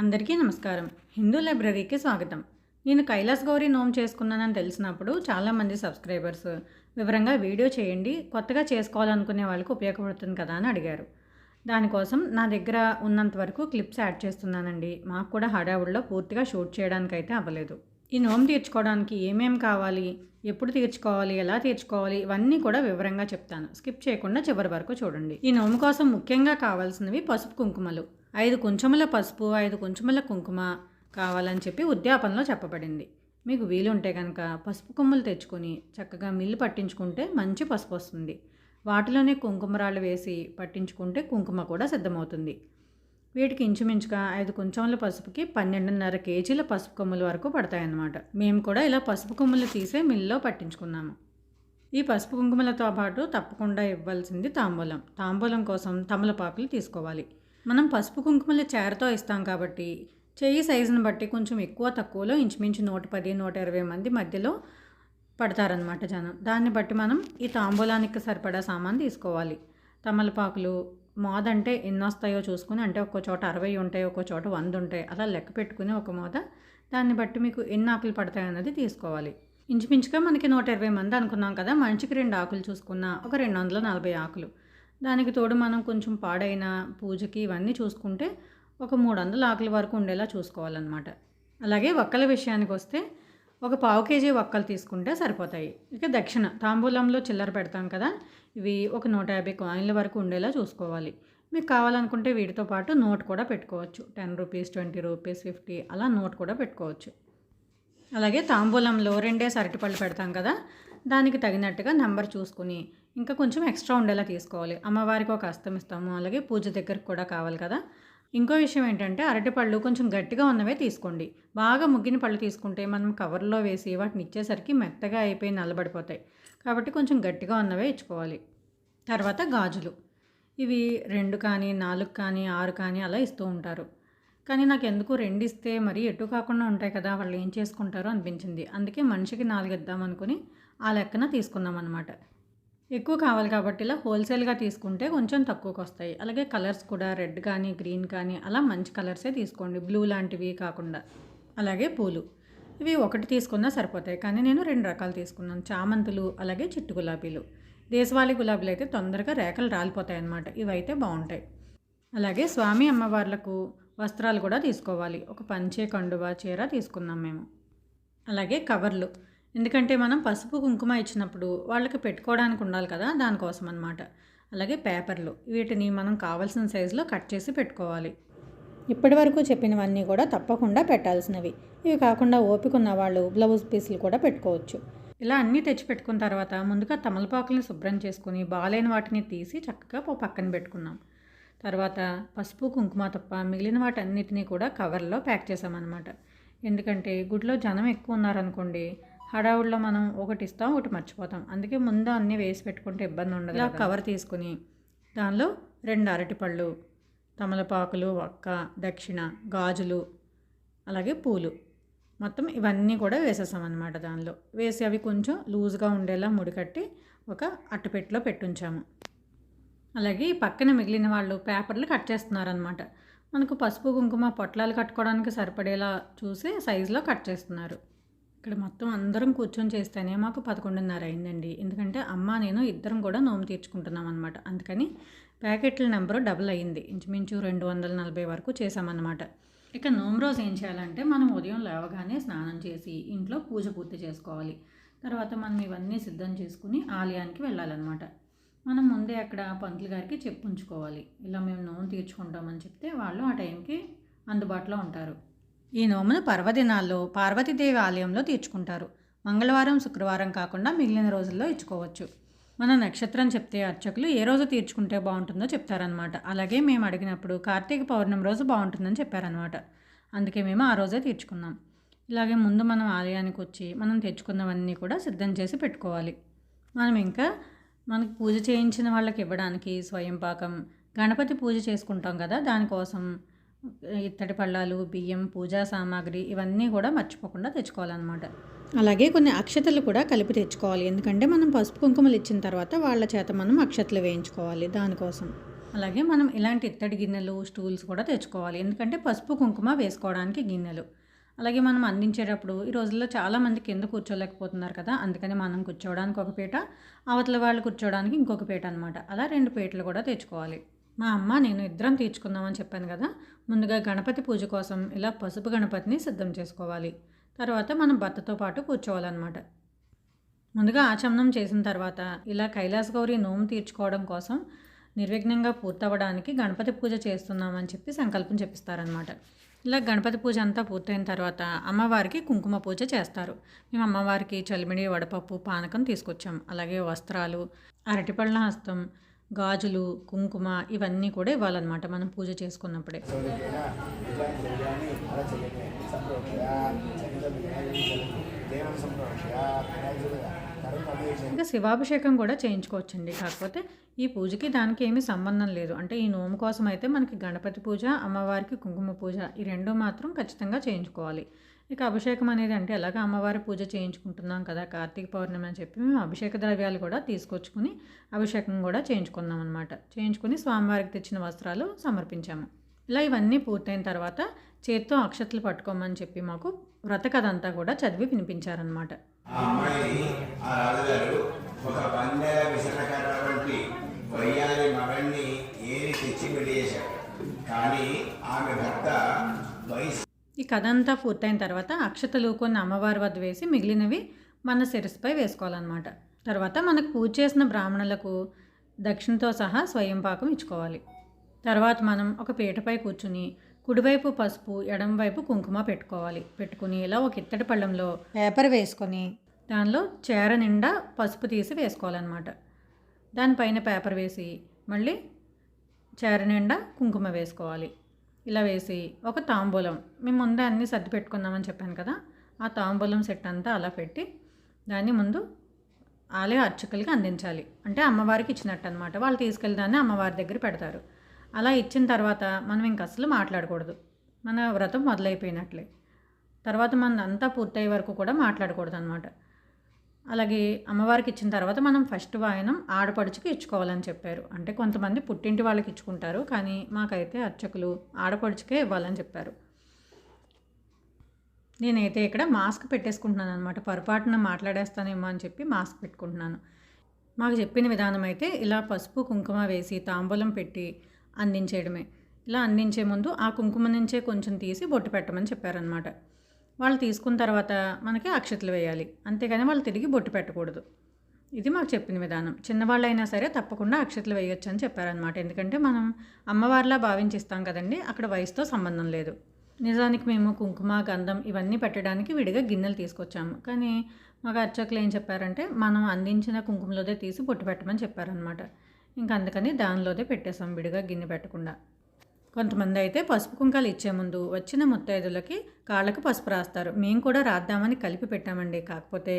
అందరికీ నమస్కారం. హిందూ లైబ్రరీకి స్వాగతం. నేను కైలాస్ గౌరీ నోమ్ చేసుకున్నానని తెలిసినప్పుడు చాలామంది సబ్స్క్రైబర్స్ వివరంగా వీడియో చేయండి, కొత్తగా చేసుకోవాలనుకునే వాళ్ళకి ఉపయోగపడుతుంది కదా అని అడిగారు. దానికోసం నా దగ్గర ఉన్నంత వరకు క్లిప్స్ యాడ్ చేస్తున్నానండి. మాకు కూడా హడావుడిలో పూర్తిగా షూట్ చేయడానికైతే అవ్వలేదు. ఈ నోమ్ తీర్చుకోవడానికి ఏమేం కావాలి, ఎప్పుడు తీర్చుకోవాలి, ఎలా తీర్చుకోవాలి, ఇవన్నీ కూడా వివరంగా చెప్తాను. స్కిప్ చేయకుండా చివరి వరకు చూడండి. ఈ నోము కోసం ముఖ్యంగా కావాల్సినవి పసుపు కుంకుమలు. 5 కుంచముల పసుపు, 5 కుంచముల కుంకుమ కావాలని చెప్పి ఉద్యాపనలో చెప్పబడింది. మీకు వీలుంటే కనుక పసుపు కొమ్ములు తెచ్చుకొని చక్కగా మిల్లు పట్టించుకుంటే మంచి పసుపు వస్తుంది. వాటిలోనే కుంకుమరాళ్ళు వేసి పట్టించుకుంటే కుంకుమ కూడా సిద్ధమవుతుంది. వీటికి ఇంచుమించుగా 5 కుంచముల పసుపుకి 12.5 కేజీల పసుపు కొమ్ముల వరకు పడతాయన్నమాట. మేము కూడా ఇలా పసుపు కొమ్ములు తీసే మిల్లో పట్టించుకున్నాము. ఈ పసుపు కుంకుమలతో పాటు తప్పకుండా ఇవ్వాల్సింది తాంబూలం. తాంబూలం కోసం తమలపాకులు తీసుకోవాలి. మనం పసుపు కుంకుమలు చేరతో ఇస్తాం కాబట్టి చెయ్యి సైజుని బట్టి కొంచెం ఎక్కువ తక్కువలో ఇంచుమించు 110-120 మంది మధ్యలో పడతారనమాట జనం. దాన్ని బట్టి మనం ఈ తాంబూలానికి సరిపడా సామాన్ తీసుకోవాలి. తమలపాకులు మోదంటే ఎన్ని వస్తాయో చూసుకుని, అంటే ఒక్కో చోట 60 ఉంటాయి, ఒక్కో చోట 100 ఉంటాయి, అలా లెక్క పెట్టుకుని ఒక మోద దాన్ని బట్టి మీకు ఎన్ని ఆకులు పడతాయి అన్నది తీసుకోవాలి. ఇంచుమించుగా మనకి 120 మంది అనుకున్నాం కదా, మనిషికి 2 ఆకులు చూసుకున్న ఒక 240 ఆకులు. దానికి తోడు మనం కొంచెం పాడైన పూజకి ఇవన్నీ చూసుకుంటే ఒక 300 ఆకుల వరకు ఉండేలా చూసుకోవాలన్నమాట. అలాగే వక్కల విషయానికి వస్తే ఒక 1/4 కేజీ వక్కలు తీసుకుంటే సరిపోతాయి. ఇక దక్షిణ తాంబూలంలో చిల్లర పెడతాం కదా, ఇవి ఒక 150 కాయిన్ల వరకు ఉండేలా చూసుకోవాలి. మీకు కావాలనుకుంటే వీటితో పాటు నోట్ కూడా పెట్టుకోవచ్చు. 10 రూపీస్, 20 రూపీస్, 50 అలా నోట్ కూడా పెట్టుకోవచ్చు. అలాగే తాంబూలంలో 2 అరటిపళ్ళు పెడతాం కదా, దానికి తగినట్టుగా నెంబర్ చూసుకుని ఇంకా కొంచెం ఎక్స్ట్రా ఉండేలా తీసుకోవాలి. అమ్మవారికి ఒక హస్తం ఇస్తాము, అలాగే పూజ దగ్గరకు కూడా కావాలి కదా. ఇంకో విషయం ఏంటంటే అరటిపళ్ళు కొంచెం గట్టిగా ఉన్నవే తీసుకోండి. బాగా ముగ్గిన పళ్ళు తీసుకుంటే మనం కవర్లో వేసి వాటిని ఇచ్చేసరికి మెత్తగా అయిపోయి నల్లబడిపోతాయి. కాబట్టి కొంచెం గట్టిగా ఉన్నవే ఇచ్చుకోవాలి. తర్వాత గాజులు, ఇవి 2 కానీ 4 కానీ 6 కానీ అలా ఇస్తూ ఉంటారు. కానీ నాకు ఎందుకు 2 ఇస్తే మరీ ఎటు కాకుండా ఉంటాయి కదా, వాళ్ళు ఏం చేసుకుంటారో అనిపించింది. అందుకే మనిషికి 4 ఇద్దామనుకుని ఆ లెక్కన తీసుకున్నాం అన్నమాట. ఎక్కువ కావాలి కాబట్టి ఇలా హోల్సేల్గా తీసుకుంటే కొంచెం తక్కువకి వస్తాయి. అలాగే కలర్స్ కూడా రెడ్ కానీ గ్రీన్ కానీ అలా మంచి కలర్సే తీసుకోండి, బ్లూ లాంటివి కాకుండా. అలాగే పూలు, ఇవి 1 తీసుకున్నా సరిపోతాయి, కానీ నేను 2 రకాలు తీసుకున్నాను. చామంతులు, అలాగే చిట్టు గులాబీలు. దేశవాళీ గులాబీలు అయితే తొందరగా రేఖలు రాలిపోతాయి అన్నమాట, ఇవైతే బాగుంటాయి. అలాగే స్వామి అమ్మవార్లకు వస్త్రాలు కూడా తీసుకోవాలి. ఒక పంచె, కండువా, చీర తీసుకున్నాం మేము. అలాగే కవర్లు, ఎందుకంటే మనం పసుపు కుంకుమ ఇచ్చినప్పుడు వాళ్ళకి పెట్టుకోవడానికి ఉండాలి కదా, దానికోసం అన్నమాట. అలాగే పేపర్లు, వీటిని మనం కావాల్సిన సైజులో కట్ చేసి పెట్టుకోవాలి. ఇప్పటి వరకు చెప్పినవన్నీ కూడా తప్పకుండా పెట్టాల్సినవి. ఇవి కాకుండా ఓపిక ఉన్న వాళ్ళు బ్లౌజ్ పీసులు కూడా పెట్టుకోవచ్చు. ఇలా అన్నీ తెచ్చి పెట్టుకున్న తర్వాత ముందుగా తమలపాకుల్ని శుభ్రం చేసుకుని బాలేని వాటిని తీసి చక్కగా పక్కన పెట్టుకున్నాం. తర్వాత పసుపు కుంకుమ తప్ప మిగిలిన వాటన్నిటినీ కూడా కవర్లో ప్యాక్ చేసామన్నమాట. ఎందుకంటే గుడిలో జనం ఎక్కువ ఉన్నారనుకోండి, హడావుడిలో మనం ఒకటి ఇస్తాం, ఒకటి మర్చిపోతాం. అందుకే ముందు అన్నీ వేసి పెట్టుకుంటే ఇబ్బంది ఉండదు. ఇలా కవర్ తీసుకుని దానిలో 2 అరటిపళ్ళు, తమలపాకులు, వక్క, దక్షిణ, గాజులు, అలాగే పూలు, మొత్తం ఇవన్నీ కూడా వేసేసామన్నమాట. దానిలో వేసి అవి కొంచెం లూజ్గా ఉండేలా ముడికట్టి ఒక అట్టపెట్టెలో పెట్టుంచాము. అలాగే పక్కన మిగిలిన వాళ్ళు పేపర్లు కట్ చేస్తున్నారనమాట. మనకు పసుపు కుంకుమ పొట్లాలు కట్టుకోవడానికి సరిపడేలా చూసి సైజులో కట్ చేస్తున్నారు. ఇక్కడ మొత్తం అందరం కూర్చొని చేస్తేనే మాకు 11:30 అయిందండి. ఎందుకంటే అమ్మ నేను ఇద్దరం కూడా నోము తీర్చుకుంటున్నాం అనమాట. అందుకని ప్యాకెట్ల నెంబరు డబుల్ అయ్యింది. ఇంచుమించు 240 వరకు చేసామన్నమాట. ఇక నోము రోజు ఏం చేయాలంటే మనం ఉదయం లేవగానే స్నానం చేసి ఇంట్లో పూజ పూర్తి చేసుకోవాలి. తర్వాత మనం ఇవన్నీ సిద్ధం చేసుకుని ఆలయానికి వెళ్ళాలన్నమాట. మనం ముందే అక్కడ పంతులు గారికి చెప్పుంచుకోవాలి, ఇలా మేము నోము తీర్చుకుంటామని చెప్తే వాళ్ళు ఆ టైంకి అందుబాటులో ఉంటారు. ఈ నోమును పర్వదినాల్లో పార్వతీదేవి ఆలయంలో తీర్చుకుంటారు. మంగళవారం, శుక్రవారం కాకుండా మిగిలిన రోజుల్లో ఇచ్చుకోవచ్చు. మన నక్షత్రం చెప్తే అర్చకులు ఏ రోజు తీర్చుకుంటే బాగుంటుందో చెప్తారనమాట. అలాగే మేము అడిగినప్పుడు కార్తీక పౌర్ణమి రోజు బాగుంటుందని చెప్పారనమాట. అందుకే మేము ఆ రోజే తీర్చుకున్నాం. ఇలాగే ముందు మనం ఆలయానికి వచ్చి మనం తెచ్చుకున్నవన్నీ కూడా సిద్ధం చేసి పెట్టుకోవాలి. మనం ఇంకా మనకు పూజ చేయించిన వాళ్ళకి ఇవ్వడానికి స్వయం పాకం, గణపతి పూజ చేసుకుంటాం కదా, దానికోసం ఇత్తడి పళ్ళాలు, బియ్యం, పూజా సామాగ్రి ఇవన్నీ కూడా మర్చిపోకుండా తెచ్చుకోవాలన్నమాట. అలాగే కొన్ని అక్షతలు కూడా కలిపి తెచ్చుకోవాలి. ఎందుకంటే మనం పసుపు కుంకుమలు ఇచ్చిన తర్వాత వాళ్ళ చేత మనం అక్షతలు వేయించుకోవాలి. దానికోసం అలాగే మనం ఇలాంటి ఇత్తడి గిన్నెలు, స్టూల్స్ కూడా తెచ్చుకోవాలి. ఎందుకంటే పసుపు, కుంకుమ వేసుకోవడానికి గిన్నెలు. అలాగే మనం అందించేటప్పుడు ఈ రోజుల్లో చాలామంది కింద కూర్చోలేకపోతున్నారు కదా! అందుకని మనం కూర్చోవడానికి ఒక పీట, అవతల వాళ్ళు కూర్చోవడానికి ఇంకొక పీట అనమాట. అలా 2 పీటలు కూడా తెచ్చుకోవాలి. మా అమ్మ, నేను ఇద్దరం తీర్చుకుందామని చెప్పాను కదా! ముందుగా గణపతి పూజ కోసం ఇలా పసుపు గణపతిని సిద్ధం చేసుకోవాలి. తర్వాత మనం భర్తతో పాటు కూర్చోవాలన్నమాట. ముందుగా ఆచమనం చేసిన తర్వాత ఇలా కైలాస గౌరి నోము తీర్చుకోవడం కోసం నిర్విఘ్నంగా పూర్తవ్వడానికి గణపతి పూజ చేస్తున్నామని చెప్పి సంకల్పం చెప్పిస్తారనమాట. ఇలా గణపతి పూజ అంతా పూర్తయిన తర్వాత అమ్మవారికి కుంకుమ పూజ చేస్తారు. మేము అమ్మవారికి చలిమిడి, వడపప్పు, పానకం తీసుకొచ్చాం. అలాగే వస్త్రాలు, అరటిపళ్ళ హస్తం, గాజులు, కుంకుమ ఇవన్నీ కూడా ఇవ్వాలన్నమాట మనం పూజ చేసుకున్నప్పుడే. ఇంకా శివాభిషేకం కూడా చేయించుకోవచ్చండి. కాకపోతే ఈ పూజకి దానికి ఏమీ సంబంధం లేదు. అంటే ఈ నోము కోసం అయితే మనకి గణపతి పూజ, అమ్మవారికి కుంకుమ పూజ ఈ 2 మాత్రం ఖచ్చితంగా చేయించుకోవాలి. ఇక అభిషేకం అనేది అంటే ఎలాగ అమ్మవారి పూజ చేయించుకుంటున్నాం కదా కార్తీక పౌర్ణమి అని చెప్పి మేము అభిషేక ద్రవ్యాలు కూడా తీసుకొచ్చుకుని అభిషేకం కూడా చేయించుకున్నాం అనమాట. చేయించుకుని స్వామివారికి తెచ్చిన వస్త్రాలు సమర్పించాము. ఇలా ఇవన్నీ పూర్తయిన తర్వాత చేత్తో అక్షతలు పట్టుకోమని చెప్పి మాకు వ్రత కథ అంతా కూడా చదివి వినిపించారనమాట. ఈ కథ అంతా పూర్తయిన తర్వాత అక్షతలు కొన్ని అమ్మవారి వద్ద వేసి మిగిలినవి మన శిరస్సుపై వేసుకోవాలన్నమాట. తర్వాత మనకు పూజ చేసిన బ్రాహ్మణులకు దక్షిణతో సహా స్వయం పాకం ఇచ్చుకోవాలి. తర్వాత మనం ఒక పీటపై కూర్చుని కుడివైపు పసుపు, ఎడమవైపు కుంకుమ పెట్టుకోవాలి. పెట్టుకుని ఇలా ఒక ఇత్తడి పళ్ళెంలో పేపర్ వేసుకొని దానిలో చేర నిండా పసుపు తీసి వేసుకోవాలన్నమాట. దానిపైన పేపర్ వేసి మళ్ళీ చేర నిండా కుంకుమ వేసుకోవాలి. ఇలా వేసి ఒక తాంబూలం, మేము ముందే అన్నీ సర్ది పెట్టుకుందామని చెప్పాను కదా, ఆ తాంబూలం సెట్ అంతా అలా పెట్టి దాన్ని ముందు ఆలయ అర్చకులకి అందించాలి. అంటే అమ్మవారికి ఇచ్చినట్టు అనమాట. వాళ్ళు తీసుకెళ్ళి దాన్ని అమ్మవారి దగ్గర పెడతారు. అలా ఇచ్చిన తర్వాత మనం ఇంక అసలు మాట్లాడకూడదు. మన వ్రతం మొదలైపోయినట్లే. తర్వాత మన అంతా పూర్తయ్యే వరకు కూడా మాట్లాడకూడదు అనమాట. అలాగే అమ్మవారికి ఇచ్చిన తర్వాత మనం ఫస్ట్ వాయనం ఆడపడుచుకి ఇచ్చుకోవాలని చెప్పారు. అంటే కొంతమంది పుట్టింటి వాళ్ళకి ఇచ్చుకుంటారు, కానీ మాకైతే అర్చకులు ఆడపడుచుకే ఇవ్వాలని చెప్పారు. నేనైతే ఇక్కడ మాస్క్ పెట్టేసుకుంటున్నాను అనమాట. పొరపాటున మాట్లాడేస్తానేమో అని చెప్పి మాస్క్ పెట్టుకుంటున్నాను. మాకు చెప్పిన విధానం అయితే ఇలా పసుపు కుంకుమ వేసి తాంబూలం పెట్టి అందించేయడమే. ఇలా అందించే ముందు ఆ కుంకుమ నుంచే కొంచెం తీసి బొట్టు పెట్టమని చెప్పారనమాట. వాళ్ళు తీసుకున్న తర్వాత మనకి అక్షతలు వేయాలి, అంతేగాని వాళ్ళు తిరిగి బొట్టు పెట్టకూడదు. ఇది మాకు చెప్పిన విధానం. చిన్నవాళ్ళైనా సరే తప్పకుండా అక్షతలు వేయొచ్చు అని చెప్పారనమాట. ఎందుకంటే మనం అమ్మవారిలా భావించిస్తాం కదండి, అక్కడ వయసుతో సంబంధం లేదు. నిజానికి మేము కుంకుమ, గంధం ఇవన్నీ పెట్టడానికి విడిగా గిన్నెలు తీసుకొచ్చాము. కానీ మాకు అర్చకులు ఏం చెప్పారంటే మనం అందించిన కుంకుమలోదే తీసి బొట్టు పెట్టమని చెప్పారనమాట. ఇంకా అందుకని దానిలోదే పెట్టేసాం, విడిగా గిన్నె పెట్టకుండా. కొంతమంది అయితే పసుపు కుంకాలు ఇచ్చే ముందు వచ్చిన ముత్తైదులకి కాళ్ళకు పసుపు రాస్తారు. మేము కూడా రాద్దామని కలిపి పెట్టామండి. కాకపోతే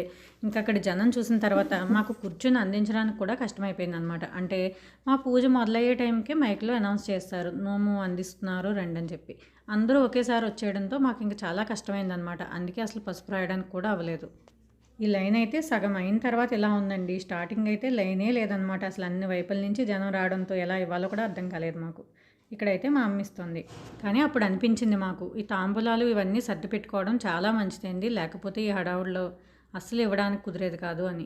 ఇంకా అక్కడ జనం చూసిన తర్వాత మాకు కూర్చొని అందించడానికి కూడా కష్టమైపోయింది అనమాట. అంటే మా పూజ మొదలయ్యే టైంకే మైక్లో అనౌన్స్ చేస్తారు, నోము అందిస్తున్నారు రండి అని చెప్పి. అందరూ ఒకేసారి వచ్చేయడంతో మాకు ఇంకా చాలా కష్టమైందనమాట. అందుకే అసలు పసుపు రాయడానికి కూడా అవ్వలేదు. ఈ లైన్ అయితే సగం అయిన తర్వాత ఇలా ఉందండి. స్టార్టింగ్ అయితే లైనే లేదనమాట. అసలు అన్ని వైపుల నుంచి జనం రావడంతో ఎలా ఇవ్వాలో కూడా అర్థం కాలేదు మాకు. ఇక్కడైతే మా అమ్మ ఇస్తుంది. కానీ అప్పుడు అనిపించింది మాకు, ఈ తాంబూలాలు ఇవన్నీ సర్ది పెట్టుకోవడం చాలా మంచిదండి, లేకపోతే ఈ హడావుల్లో అస్సలు ఇవ్వడానికి కుదిరేది కాదు అని.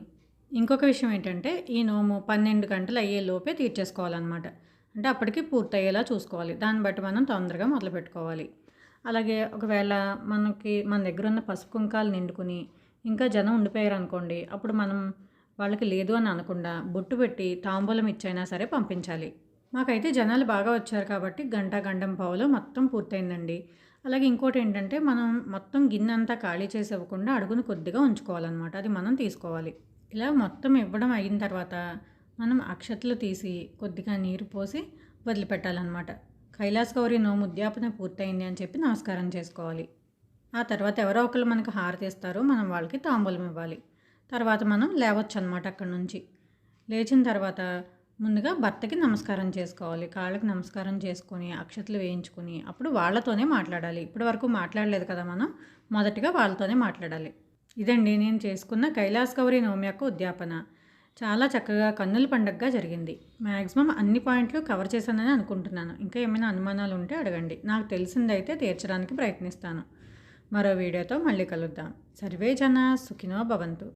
ఇంకొక విషయం ఏంటంటే ఈ నోము 12 గంటలు అయ్యే లోపే తీర్చేసుకోవాలన్నమాట. అంటే అప్పటికి పూర్తయ్యేలా చూసుకోవాలి. దాన్ని బట్టి మనం తొందరగా మొదలు పెట్టుకోవాలి. అలాగే ఒకవేళ మన దగ్గర ఉన్న పసుపు కుంకాలు నిండుకుని ఇంకా జనం ఉండిపోయారు అనుకోండి, అప్పుడు మనం వాళ్ళకి లేదు అని అనకుండా బొట్టు పెట్టి తాంబూలం ఇచ్చైనా సరే పంపించాలి. మాకైతే జనాలు బాగా వచ్చారు కాబట్టి గంటం పావులో మొత్తం పూర్తయిందండి. అలాగే ఇంకోటి ఏంటంటే మనం మొత్తం గిన్నె అంతా ఖాళీ చేసి ఇవ్వకుండా అడుగును కొద్దిగా ఉంచుకోవాలన్నమాట. అది మనం తీసుకోవాలి. ఇలా మొత్తం ఇవ్వడం అయిన తర్వాత మనం అక్షతలు తీసి కొద్దిగా నీరు పోసి వదిలిపెట్టాలన్నమాట. కైలాస గౌరి నోము ఉద్యాపన పూర్తయింది అని చెప్పి నమస్కారం చేసుకోవాలి. ఆ తర్వాత ఎవరో ఒకరు మనకు హారతి ఇస్తారు, మనం వాళ్ళకి తాంబూలం ఇవ్వాలి. తర్వాత మనం లేవచ్చు అనమాట. అక్కడి నుంచి లేచిన తర్వాత ముందుగా భర్తకి నమస్కారం చేసుకోవాలి. కాళ్ళకి నమస్కారం చేసుకొని అక్షతలు వేయించుకొని అప్పుడు వాళ్ళతోనే మాట్లాడాలి. ఇప్పటి వరకు మాట్లాడలేదు కదా మనం, మొదటిగా వాళ్ళతోనే మాట్లాడాలి. ఇదండి నేను చేసుకున్న కైలాస గౌరి నోము యొక్క ఉద్యాపన. చాలా చక్కగా కన్నుల పండగగా జరిగింది. మ్యాక్సిమం అన్ని పాయింట్లు కవర్ చేశానని అనుకుంటున్నాను. ఇంకా ఏమైనా అనుమానాలు ఉంటే అడగండి. నాకు తెలిసిందైతే తీర్చడానికి ప్రయత్నిస్తాను. మరో వీడియోతో మళ్ళీ కలుద్దాం. సర్వే జనా సుఖినో భవంతు.